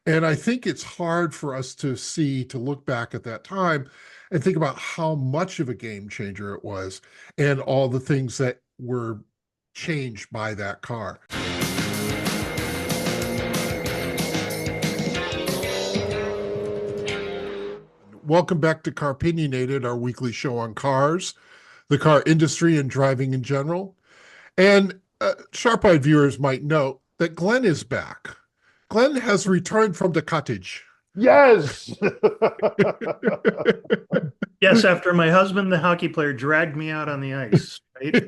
And I think it's hard for us to look back at that time and think about how much of a game changer it was and all the things that were changed by that car. Welcome back to Car-Pinionated, our weekly show on cars, the car industry, and driving in general. And sharp-eyed viewers might note that Glenn is back. Glenn has returned from the cottage. Yes. Yes, after my husband, the hockey player, dragged me out on the ice, right?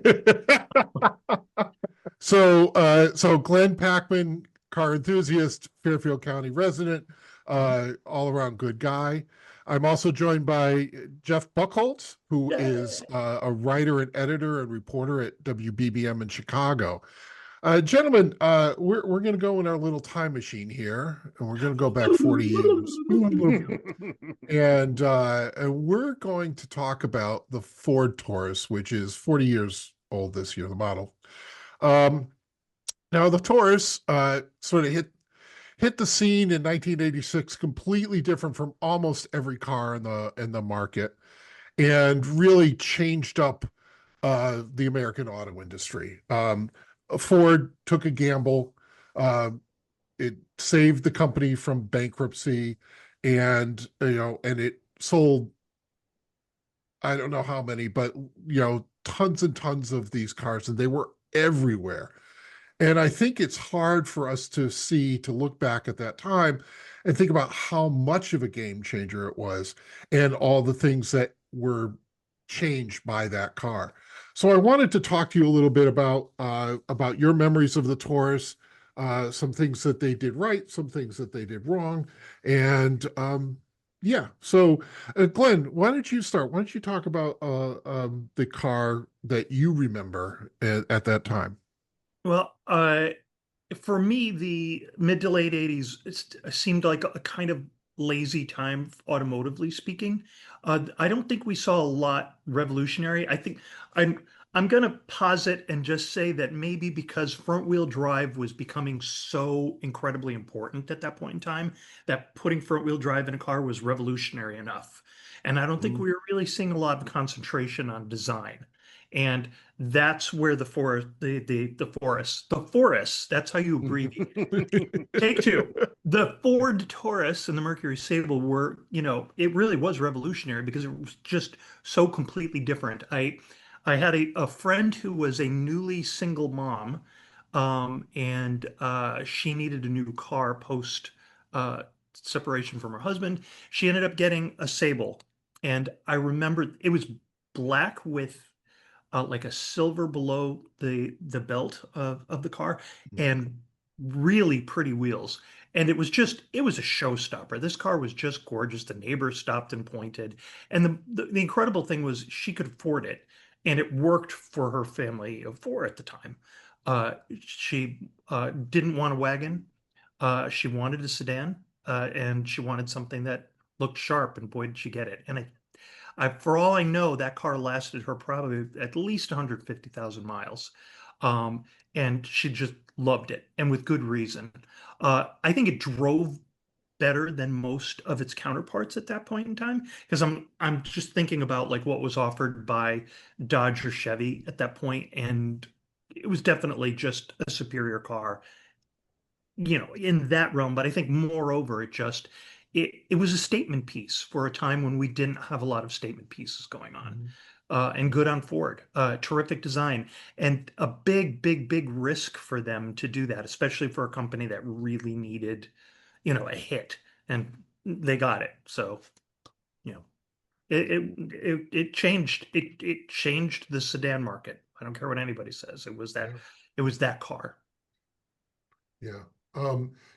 So Glenn Packman, car enthusiast, Fairfield County resident, all around good guy. I'm also joined by Jeff Buchholz, who is a writer and editor and reporter at WBBM in Chicago. Gentlemen, we're going to go in our little time machine here, and we're going to go back 40 years. And we're going to talk about the Ford Taurus, which is 40 years old this year, the model. Now the Taurus sort of hit the scene in 1986, completely different from almost every car in the market, and really changed up the American auto industry. Ford took a gamble. It saved the company from bankruptcy, and and it sold, I don't know how many, but tons and tons of these cars, and they were everywhere. And I think it's hard for us to look back at that time and think about how much of a game changer it was and all the things that were changed by that car. So I wanted to talk to you a little bit about your memories of the Taurus, some things that they did right, some things that they did wrong, and yeah. So Glenn, why don't you start? Why don't you talk about the car that you remember at that time? Well, for me, the mid to late 80s seemed like a kind of lazy time, automotively speaking. I don't think we saw a lot revolutionary. I'm I'm going to posit and just say that maybe because front wheel drive was becoming so incredibly important at that point in time, that putting front wheel drive in a car was revolutionary enough. And I don't think Mm. we were really seeing a lot of concentration on design. And that's where the forest, that's how you abbreviate it. Take two. The Ford Taurus and the Mercury Sable were, it really was revolutionary because it was just so completely different. I had a friend who was a newly single mom, and she needed a new car post uh, separation from her husband. She ended up getting a Sable, and I remember it was black with like a silver below the belt of the car, and really pretty wheels. And it was a showstopper. This car was just gorgeous. The neighbors stopped and pointed. And the incredible thing was she could afford it, and it worked for her family of four at the time. She didn't want a wagon. She wanted a sedan, and she wanted something that looked sharp, and boy, did she get it. And for all I know, that car lasted her probably at least 150,000 miles. Um, and she just loved it, and with good reason. I think it drove better than most of its counterparts at that point in time, because I'm just thinking about like what was offered by Dodge or Chevy at that point, and it was definitely just a superior car, in that realm. But I think moreover, it was a statement piece for a time when we didn't have a lot of statement pieces going on. Mhm. And good on Ford. Terrific design, and a big, big, big risk for them to do that, especially for a company that really needed, a hit, and they got it. So, you know, it changed the sedan market. I don't care what anybody says. Yeah, It was that car. yeah.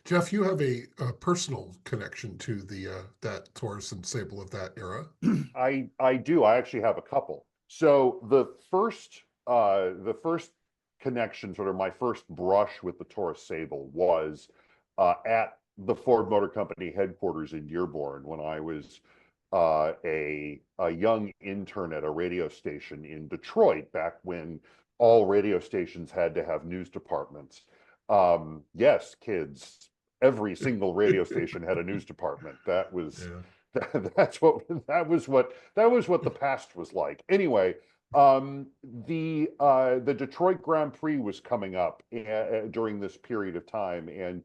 Jeff, you have a personal connection to the that Taurus and Sable of that era. I do. I actually have a couple. So the first connection, sort of my first brush with the Taurus Sable was at the Ford Motor Company headquarters in Dearborn when I was a young intern at a radio station in Detroit back when all radio stations had to have news departments. Yes, kids, every single radio station had a news department. That was Yeah. that was what the past was like. Anyway, the Detroit Grand Prix was coming up during this period of time, and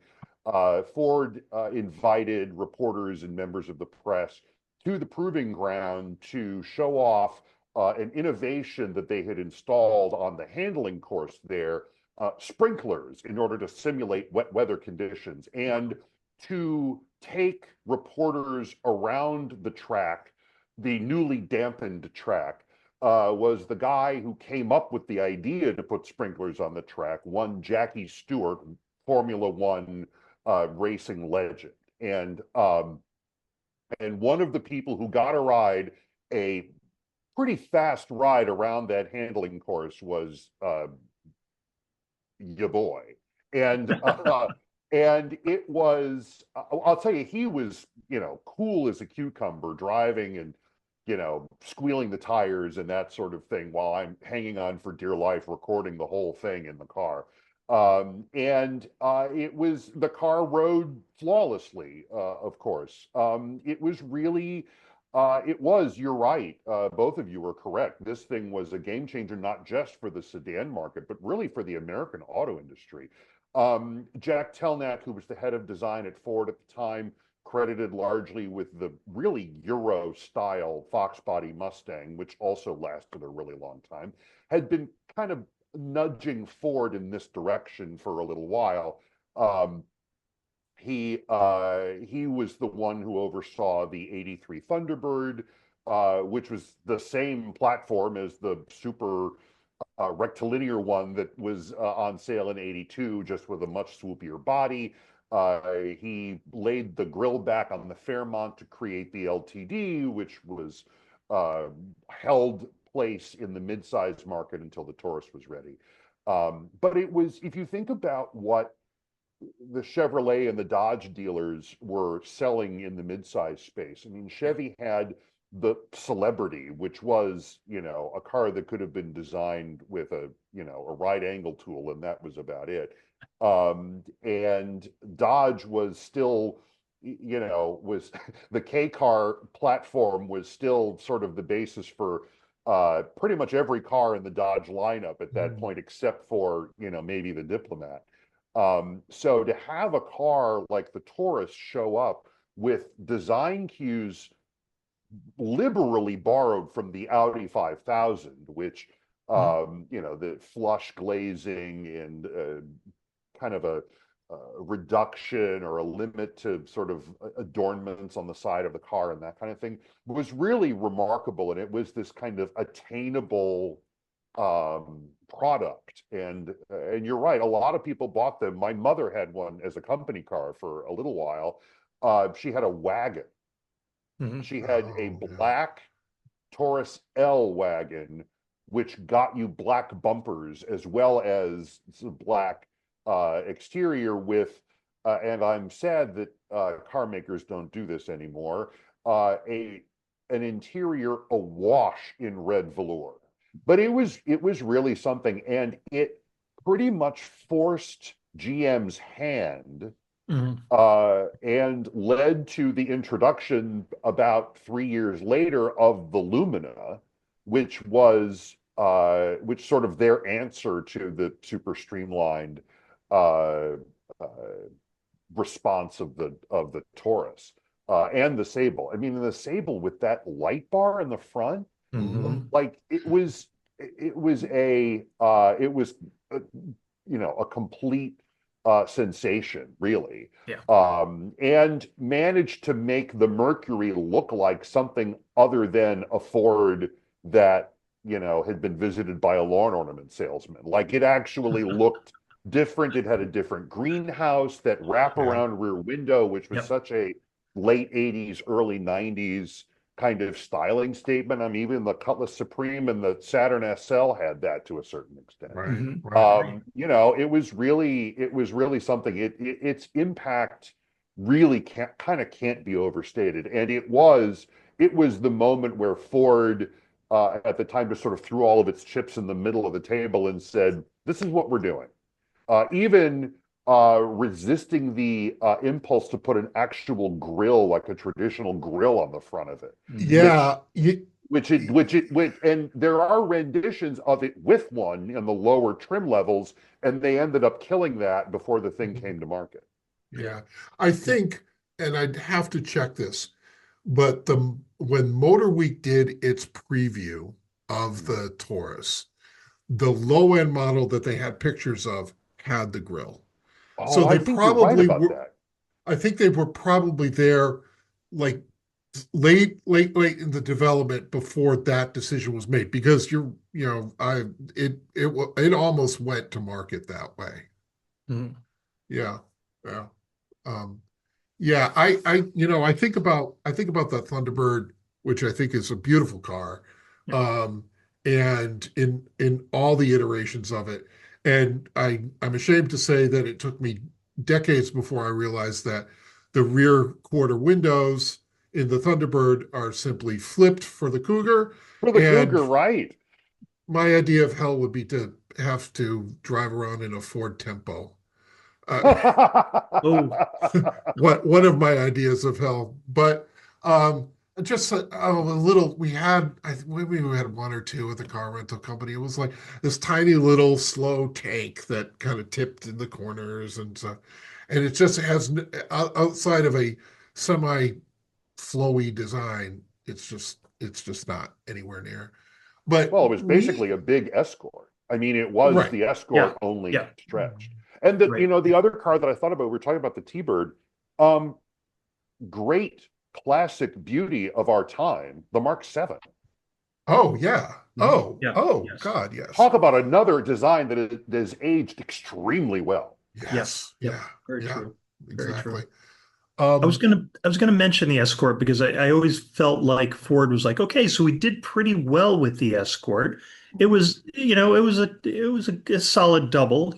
Ford invited reporters and members of the press to the proving ground to show off an innovation that they had installed on the handling course there, sprinklers, in order to simulate wet weather conditions and to take reporters around the track, the newly dampened track. Was the guy who came up with the idea to put sprinklers on the track, one Jackie Stewart, Formula One racing legend. And one of the people who got a ride, a pretty fast ride around that handling course, was your boy. And and it was, I'll tell you, he was, cool as a cucumber, driving and, squealing the tires and that sort of thing, while I'm hanging on for dear life, recording the whole thing in the car. The car rode flawlessly, of course. It was really, you're right. Both of you were correct. This thing was a game changer, not just for the sedan market, but really for the American auto industry. Jack Telnack, who was the head of design at Ford at the time, credited largely with the really Euro style Fox body Mustang, which also lasted a really long time, had been kind of nudging Ford in this direction for a little while. He was the one who oversaw the '83 Thunderbird, which was the same platform as the super rectilinear one that was on sale in '82, just with a much swoopier body. He laid the grill back on the Fairmont to create the LTD, which was held place in the midsize market until the Taurus was ready. But it was, if you think about what the Chevrolet and the Dodge dealers were selling in the midsize space, I mean, Chevy had the Celebrity, which was, a car that could have been designed with a right angle tool, and that was about it. And Dodge was still, was the K car platform was still sort of the basis for pretty much every car in the Dodge lineup at that point, except for, maybe the Diplomat. So to have a car like the Taurus show up with design cues liberally borrowed from the Audi 5000, which, the flush glazing and kind of a reduction or a limit to sort of adornments on the side of the car and that kind of thing, was really remarkable. And it was this kind of attainable product. And you're right, a lot of people bought them. My mother had one as a company car for a little while. She had a wagon. She had a black Taurus L wagon, which got you black bumpers as well as black exterior with, and I'm sad that car makers don't do this anymore, an interior awash in red velour. But it was really something, and it pretty much forced GM's hand. And led to the introduction about 3 years later of the Lumina, which was which sort of their answer to the super streamlined response of the Taurus and the Sable. I mean, the Sable with that light bar in the front, like it was a complete sensation, really. And managed to make the Mercury look like something other than a Ford that, had been visited by a lawn ornament salesman. Like, it actually looked different. It had a different greenhouse, that wraparound rear window, which was such a late 80s, early 90s kind of styling statement. I mean, even the Cutlass Supreme and the Saturn SL had that to a certain extent. It was really something. Its impact really can't be overstated. And it was the moment where Ford at the time just sort of threw all of its chips in the middle of the table and said, this is what we're doing. Even resisting the impulse to put an actual grill, like a traditional grill, on the front of it. Yeah. And there are renditions of it with one in the lower trim levels, and they ended up killing that before the thing came to market. Yeah. I think, and I'd have to check this, but when Motor Week did its preview of the Taurus, the low end model that they had pictures of had the grill. So Oh, they I think you're right probably about were, that. I think they were probably there like late in the development before that decision was made, because it almost went to market that way. Mhm. Yeah. Yeah. Um, yeah, I think about the Thunderbird, which I think is a beautiful car, Yeah. and in all the iterations of it, and I'm ashamed to say that it took me decades before I realized that the rear quarter windows in the Thunderbird are simply flipped for the Cougar, For the and Cougar, right? my idea of hell would be to have to drive around in a Ford Tempo. Oh, What one of my ideas of hell, but just a little. We had one or two at the car rental company. It was like this tiny little slow tank that kind of tipped in the corners, and it just has outside of a semi flowy design. It's just not anywhere near. But Well, it was basically a big Escort. I mean, it was right, the yeah, Escort only yeah, stretched. And right. the other car that I thought about, we were talking about the T-Bird, um, great classic beauty of our time, the Mark 7. oh yeah, Mhm. Yeah, oh yes, God, yes, Talk about another design that has aged extremely well. yep, yes, yep. yeah, Very yeah, true. Very exactly. true. I was gonna mention the Escort because I always felt like Ford was like, okay, so we did pretty well with the Escort. It was, a solid double,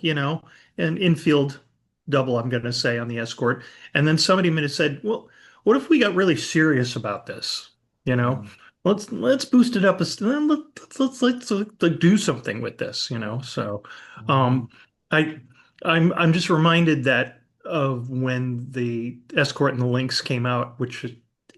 an infield double, I'm gonna say, on the Escort. And then somebody might have said, well, what if we got really serious about this? You know, Mhm. let's boost it up. Let's do something with this, So, Mhm. um, I I'm just reminded that of when the Escort and the Lynx came out, which is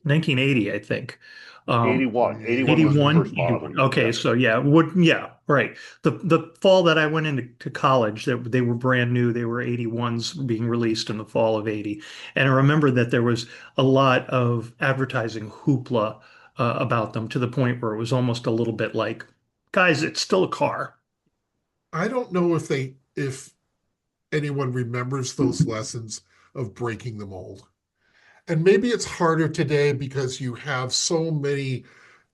1980, I think. Um, 81. 81 was the 81, first 81. model year. Okay, Yeah. so yeah, right. The fall that I went into college, they were brand new. They were 81s being released in the fall of 80. And I remember that there was a lot of advertising hoopla about them, to the point where it was almost a little bit like, guys, it's still a car. I don't know if anyone remembers those lessons of breaking the mold. And maybe it's harder today because you have so many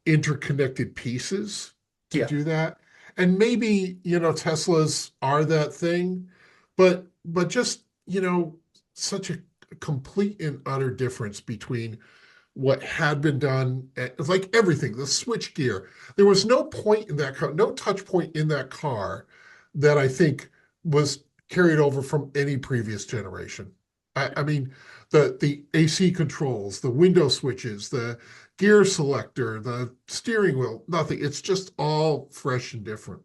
interconnected pieces to Yeah. do that. And maybe, Teslas are that thing, but just, such a complete and utter difference between what had been done. It's like everything, the switch gear. There was no point in that car, no touch point in that car that I think was carried over from any previous generation. I mean, the AC controls, the window switches, the gear selector, the steering wheel, nothing. It's just all fresh and different.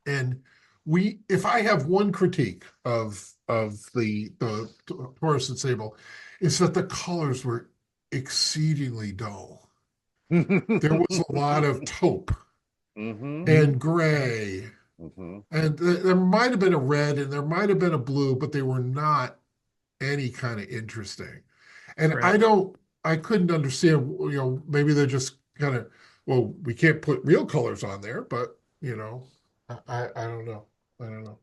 And if I have one critique of the Taurus and Sable, is that the colors were exceedingly dull. There was a lot of taupe Hmm. and gray, Hmm. and there might have been a red and there might have been a blue, but they were not any kind of interesting. And Right. I couldn't understand, maybe they're just kind of, well, we can't put real colors on there, but I don't know. I don't know.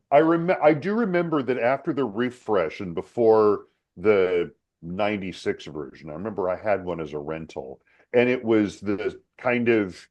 I do remember that after the refresh and before the 96 version, I remember I had one as a rental, and it was the kind of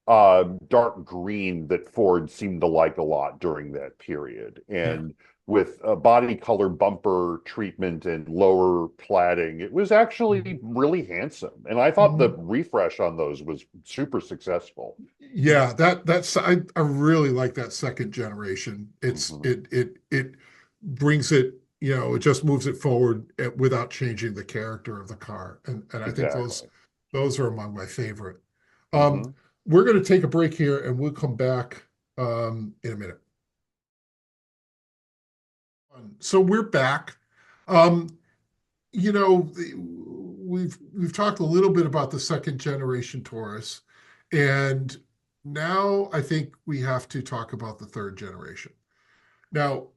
dark green that Ford seemed to like a lot during that period. Yeah. And with a body color bumper treatment and lower cladding, it was Mhm. actually really handsome. And I thought the Mhm. refresh on those was super successful. Yeah, I really like that second generation. Hmm. It brings it, it just moves it forward without changing the character of the car. And I think those Exactly. those are among my favorite. Um, Hmm. we're going to take a break here and we'll come back in a minute. So we're back. Um, you know, we've talked a little bit about the second generation Taurus, and now I think we have to talk about the third generation. Now,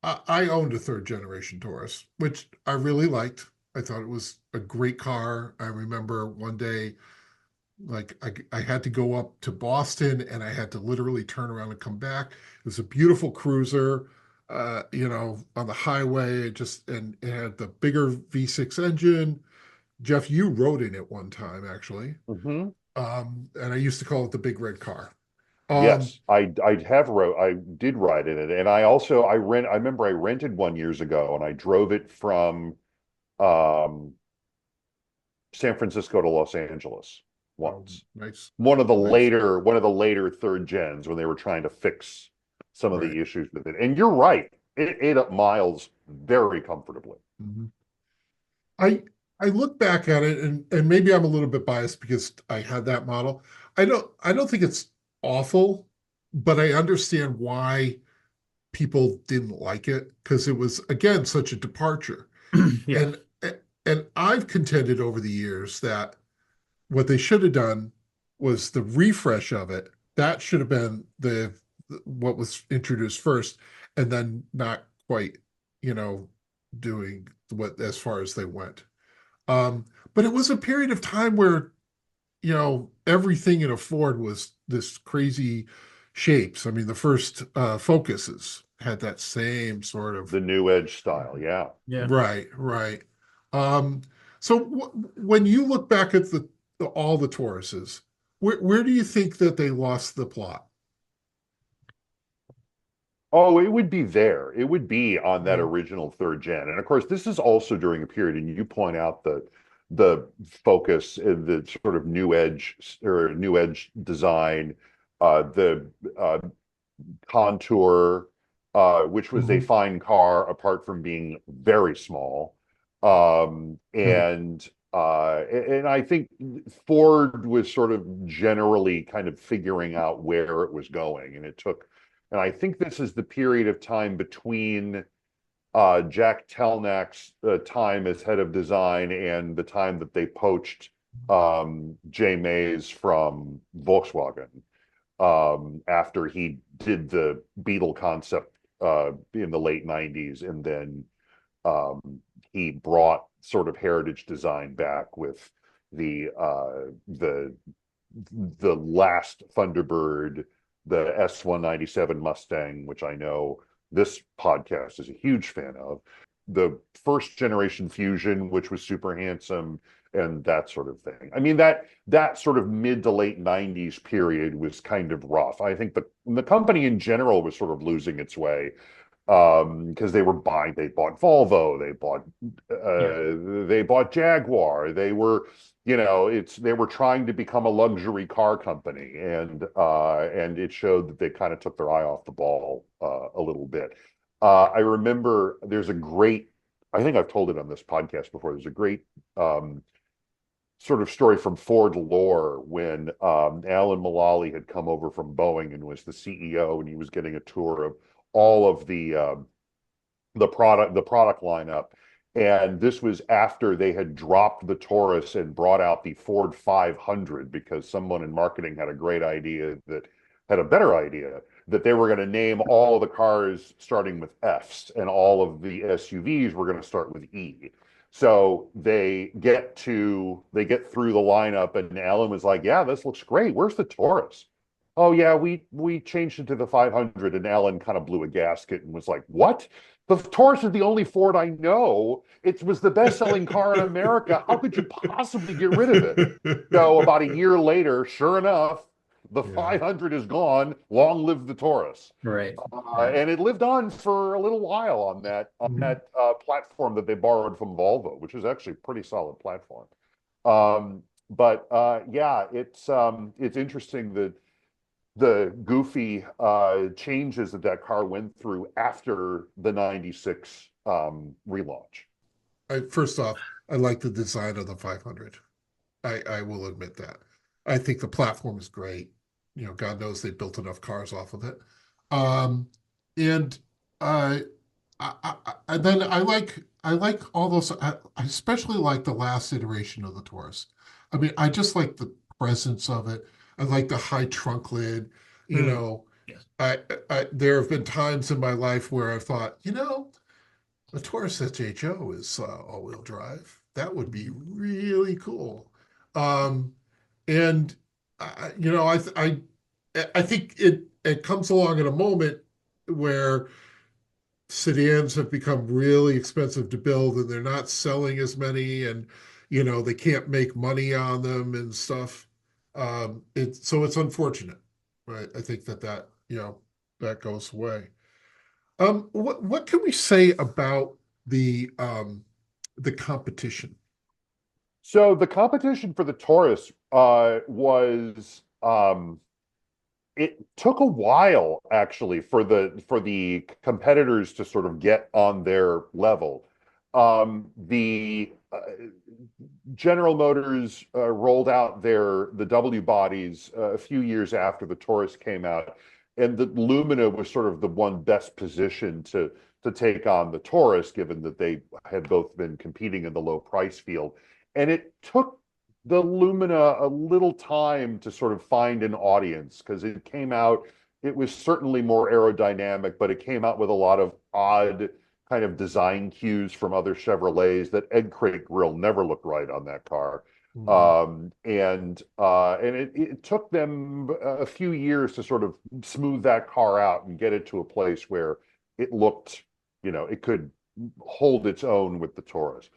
I owned a third generation Taurus, which I really liked. I thought it was a great car. I remember one day, like I had to go up to Boston and I had to literally turn around and come back. It was a beautiful cruiser, on the highway. It just and it had the bigger V6 engine. Jeff, you rode in it one time actually, Hmm. and I used to call it the big red car. Um, Yes, I did ride in it, and I remember I rented one years ago, and I drove it from um, San Francisco to Los Angeles oh, once. nice, One of the nice, later third gens when they were trying to fix some of right. the issues with it. And you're right, it ate up miles very comfortably. Mhm. I I look back at it and maybe I'm a little bit biased because I had that model. I don't think it's awful, but I understand why people didn't like it because it was again such a departure. Yeah. And and I've contended over the years that what they should have done was the refresh of it. That should have been the what was introduced first, and then not quite, you know, doing what as far as they went. But it was a period of time where, everything in a Ford was this crazy shapes. I mean, the first Focuses had that same sort of The new edge style, yeah. Yeah. right, right. Um, so when you look back at all the Tauruses, where do you think that they lost the plot? Oh, it would be there. It would be on that Mhm. original third gen. And of course, this is also during a period, and you point out the focus and the sort of new edge design, the Contour, which was a Mhm. fine car apart from being very small. Right. And I think Ford was sort of generally kind of figuring out where it was going, and I think this is the period of time between Jack Telnack's time as head of design and the time that they poached Jay Mays from Volkswagen after he did the Beetle concept in the late 90s. And then um, he brought sort of heritage design back with the uh, the the last Thunderbird, the S197 Mustang, which I know this podcast is a huge fan of, the first generation Fusion, which was super handsome, and that sort of thing. I mean, that sort of mid to late 90s period was kind of rough. I think the company in general was sort of losing its way because they bought Volvo, Yeah. they bought Jaguar, they were trying to become a luxury car company, and it showed that they kind of took their eye off the ball a little bit. I remember I think I've told it on this podcast before. There's a great sort of story from Ford lore when Alan Mulally had come over from Boeing and was the CEO, and he was getting a tour of all of the product lineup. And this was after they had dropped the Taurus and brought out the Ford 500 because someone in marketing had a better idea that they were going to name all of the cars starting with Fs and all of the SUVs were going to start with E. So they get through the lineup and Alan was like, "Yeah, this looks great. Where's the Taurus?" "Oh yeah, we changed it to the 500." And Alan kind of blew a gasket and was like, "What? The Taurus is the only Ford I know. It was the best-selling car in America. How could you possibly get rid of it?" So about a year later, sure enough, the Yeah. 500 is gone. Long live the Taurus. Right. Yeah. And it lived on for a little while on Mhm. that platform that they borrowed from Volvo, which is actually a pretty solid platform. But yeah, it's interesting that the goofy changes that car went through after the 96 relaunch. First off, I like the design of the 500. I will admit that. I think the platform is great. God knows they built enough cars off of it. Um, and uh, and then I like all those. I especially like the last iteration of the Taurus. I mean, I just like the presence of it. I like the high trunk lid. You Mm, know, yes. there have been times in my life where I've thought, the Taurus HHO is all-wheel drive. That would be really cool. Um, and I think it comes along at a moment where sedans have become really expensive to build and they're not selling as many, and they can't make money on them and stuff. So it's unfortunate, right? I think that goes away. What can we say about the competition? So the competition for the Taurus was it took a while actually for the competitors to sort of get on their level. The General Motors rolled out the W bodies a few years after the Taurus came out, and the Lumina was sort of the one best positioned to take on the Taurus, given that they had both been competing in the low price field. And it took the Lumina a little time to sort of find an audience because it came out, it was certainly more aerodynamic, but it came out with a lot of odd kind of design cues from other Chevrolets. That egg crate grill never looked right on that car. Mhm. And it took them a few years to sort of smooth that car out and get it to a place where it looked, it could hold its own with the Taurus.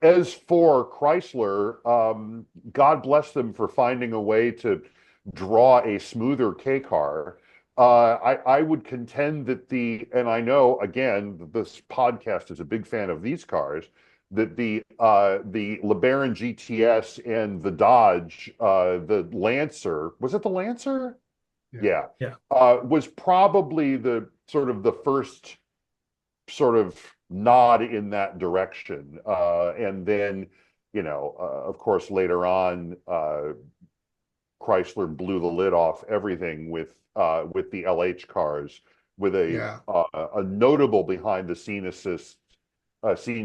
As for Chrysler, God bless them for finding a way to draw a smoother K car. I would contend that and I know again, this podcast is a big fan of these cars, that the LeBaron GTS and the Dodge, the Lancer, was it the Lancer? Yeah. Yeah, Yeah. was probably the sort of the first sort of nod in that direction. And then, of course, later on, Chrysler blew the lid off everything with the LH cars, with Yeah. a notable behind the scenes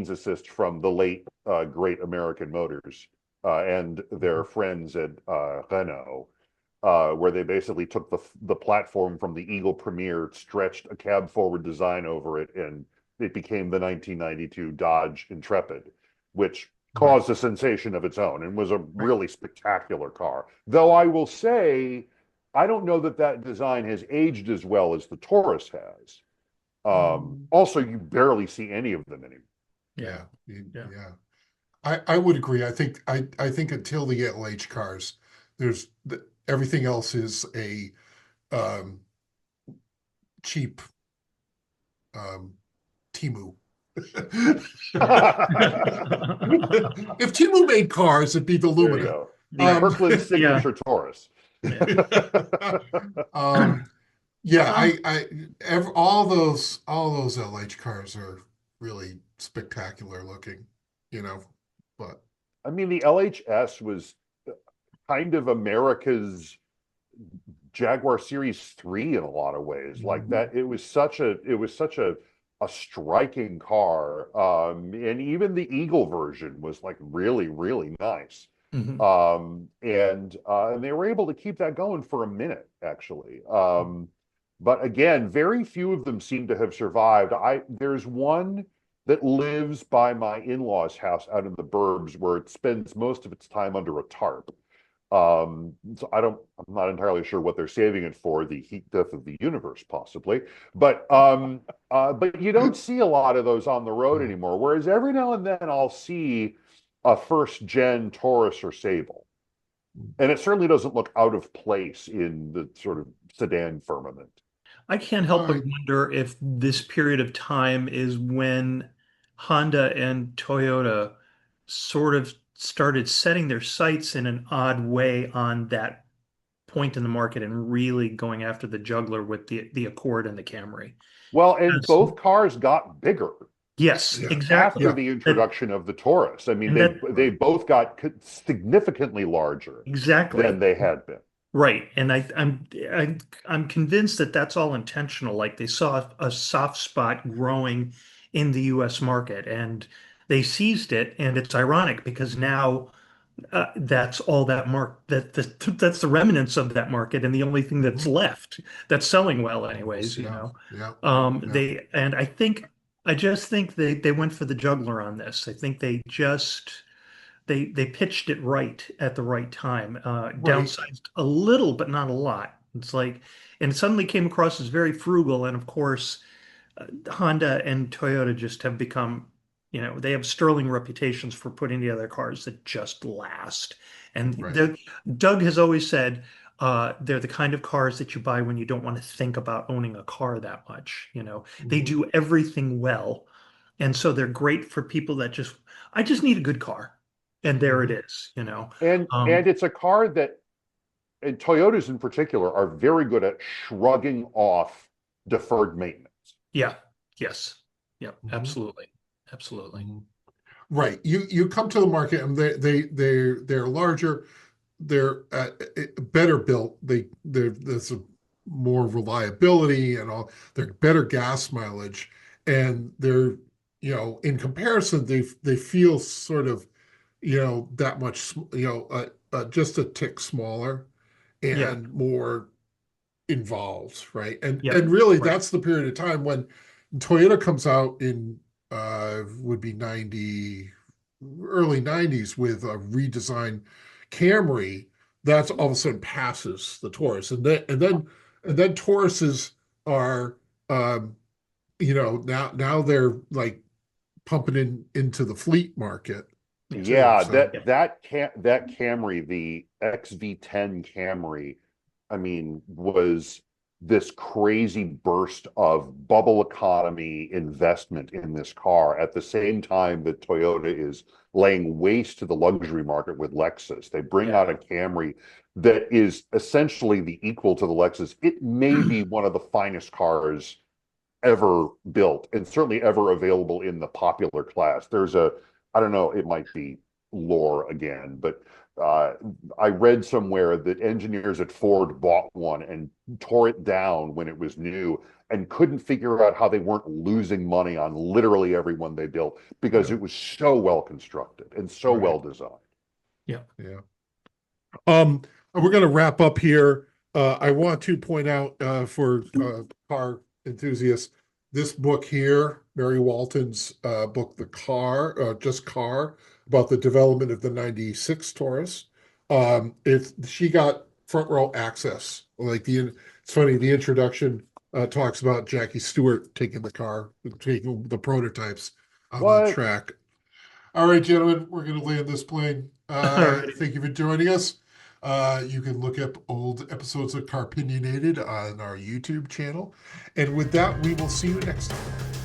assist from the late great American Motors and their friends at Renault. Where they basically took the platform from the Eagle Premier, stretched a cab forward design over it, and it became the 1992 Dodge Intrepid, which Right. caused a sensation of its own and was a Right. really spectacular car. Though I will say, I don't know that that design has aged as well as the Taurus has. Mm, Also, you barely see any of them anymore. Yeah. yeah. Yeah. Yeah. I would agree. I think until the LH cars, everything else is a um, cheap um, Timu. If Timu made cars, it'd be the There you Lumina. go. The Right. Um, Kirkland Yeah. signature Taurus. Yeah. um, yeah, Um, all those LH cars are really spectacular looking, you know. But I mean, the LHS was kind of America's Jaguar Series 3 in a lot of ways. Like mm, that, it was such a striking car. And even the Eagle version was like really, really nice. mhm. And they were able to keep that going for a minute, actually. But again, very few of them seem to have survived. There's one that lives by my in-laws' house out in the burbs where it spends most of its time under a tarp. So I'm not entirely sure what they're saving it for, the heat death of the universe, possibly. But you don't see a lot of those on the road no. anymore. Whereas every now and then I'll see a first gen Taurus or Sable. And it certainly doesn't look out of place in the sort of sedan firmament. I can't All help but right. wonder if this period of time is when Honda and Toyota sort of started setting their sights in an odd way on that point in the market and really going after the juggler with the Accord and the Camry. Well, and Yes, both cars got bigger yes, Yeah. exactly. after Yeah. the That introduction of the Taurus. I mean, and they Right. both got significantly larger than exactly. they had been. Right. And I'm convinced that that's all intentional. Like they saw a soft spot growing in the US market, and they seized it. And it's ironic because now that's all that that's the remnants of that market, and the only thing that's left that's selling well anyways, you Yeah, know. yeah, yeah. They and I just think they went for the juggler on this. I think they pitched it right at the right time, Right. downsized a little but not a lot. It's like, and it suddenly came across as very frugal. And of course, Honda and Toyota just have become, you know, they have sterling reputations for putting together cars that just last. And Right. Doug has always said they're the kind of cars that you buy when you don't want to think about owning a car that much. You know, they Mhm. do everything well. And so they're great for people that I just need a good car. And there it Mhm. is, you know. And it's a car that, and Toyotas in particular, are very good at shrugging off deferred maintenance. Yeah, yes. Yep, Mhm. absolutely. Absolutely. Mhm. Right. You come to the market and they're larger, they're better built. There's a more reliability and all. They're better gas mileage, and they're, in comparison, they feel sort of, that much, just a tick smaller Yeah, and more involved, right? And yep, and really, right. that's the period of time when Toyota comes out in would be 90, early 90s with a redesigned Camry. That's all of a sudden passes the Taurus, and then Tauruses are, now they're like pumping into the fleet market too. Yeah, So that Camry, the XV10 Camry, I mean, was this crazy burst of bubble economy investment in this car at the same time that Toyota is laying waste to the luxury market with Lexus. They bring out a Yeah. Camry that is essentially the equal to the Lexus. It may be one of the finest cars ever built and certainly ever available in the popular class. I don't know, it might be lore again, but uh, I read somewhere that engineers at Ford bought one and tore it down when it was new and couldn't figure out how they weren't losing money on literally every one they built because yeah, it was so well constructed and so right, well designed. Yeah. yeah. Um, we're going to wrap up here. I want to point out, for car enthusiasts, this book here, Mary Walton's book, Just Car, about the development of the '96 Taurus. She got front row access. It's funny, the introduction talks about Jackie Stewart taking the prototypes on the What? track. All right, gentlemen, we're going to land this plane. All right. Thank you for joining us. You can look up old episodes of Car-Pinionated on our YouTube channel. And with that, we will see you next time.